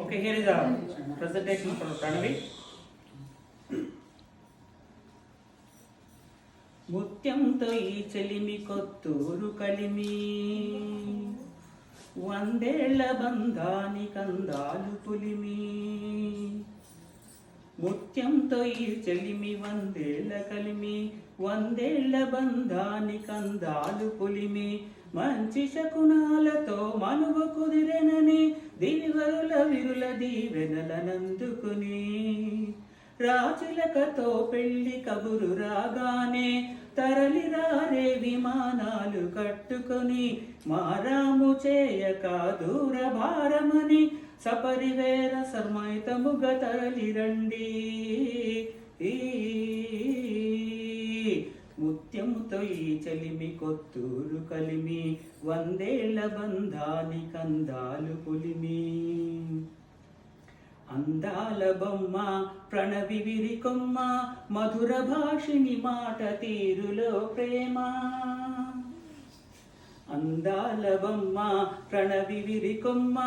Okay, here is a presentation from Pranavi. ముత్యంతో ఈ చెలిమి కొత్తూరు కలిమి, వందేళ్ల బంధాని కందాలు పులిమి. ముత్యంతో ఈ చెలిమి వందేళ్ల కలిమి, వందేళ్ల బంధాని కందాలు పులిమి. మంచి శకునాలతో మనువు కుదిరెనని దివివరుల విరుల దీవెనలనందుకుని, రాజులకతో పెళ్లి కబురు రాగానే తరలిరారే విమానాలు కట్టుకొని, మారాము చేయక దూర భారమని సపరివేర సర్మైతముగ తరలిరండి. ముత్యముతో ఈ చెలిమి కొత్తూరు కలిమి, వందేళ్ల బంధాని కందాలు పులిమి. అందాల బొమ్మ ప్రణవి విరికొమ్మ, మధుర భాషిని మాట తీరులో ప్రేమ. అందాల బొమ్మ ప్రణవి విరికొమ్మ,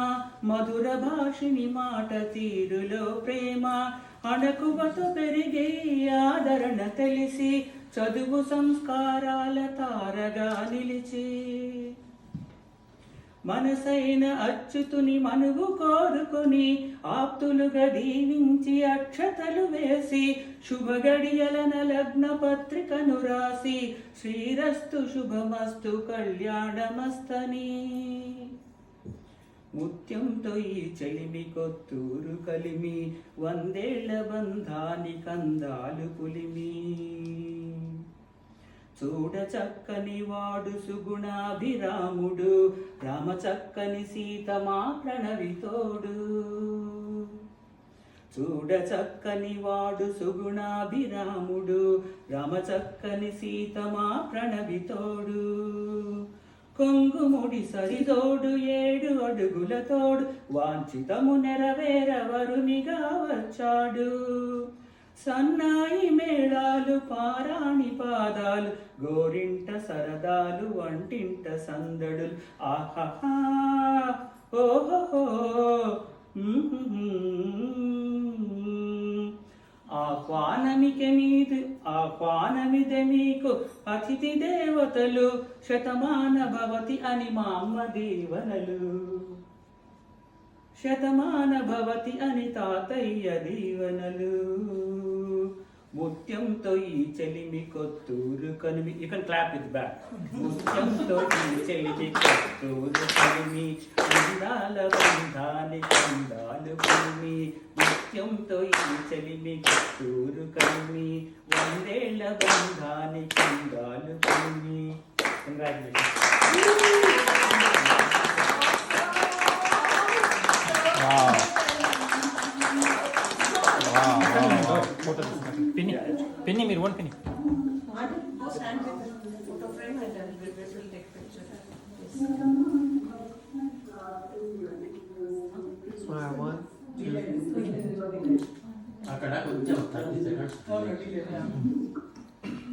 మధుర భాషిని మాట తీరులో ప్రేమ. అణకువతో పెరిగే ఆదరణ తెలిసి, చదువు సంస్కారాల తారగా నిలిచి, మనసైన అచ్యుతుని మనువు కోరుకొని ఆప్తులుగా దీవించి అక్షతలు వేసి, శుభగడియలన లగ్న పత్రికను రాసి, శ్రీరస్తు శుభమస్తు కళ్యాణమస్తని. ముత్యంతో ఈ చెలిమి కొత్తూరు కలిమి, వందేళ్ల బంధాని కందాలు పులిమి. చూడ చక్కని వాడు సుగుణాభిరాముడు, రామ చక్కని సీత మా ప్రణవితోడు. చూడ చక్కని వాడు సుగుణాభిరాముడు, రామ చక్కని సీత మా ప్రణవితోడు. కొంగుముడి సరిదోడు 7 అడుగుల తోడు, వాంఛితము నెరవేరవరునిగా వచ్చాడు. సన్నాయి మేళాలు పారాణి పాదాలు, గోరింట సరదాలు వంటింట సందడులు. ఆహా ఓహో ఆహ్వానమిదే మీకు అతిథి దేవతలు, శతమాన భవతి అని మా అమ్మ దీవెనలు. శతమాన భవతి అని తాతయ్య దీవెనలు. ముత్యంతో ఈ చెలిమి కొత్తూరు కలిమి. You can clap with back. ముత్యంతో ఈ చెలిమి కొత్తూరు కలిమి, అందాల బంధాని కందాలు పులిమి. ముత్యంతో ఈ చెలిమి కొత్తూరు కలిమి, వందేళ్ల బంధాని కందాలు పులిమి. కంగ్రాచులేషన్స్. Penny, మీరు one penny. Smile 1, 2, 3. అక్కడ కొంచెం 30 seconds.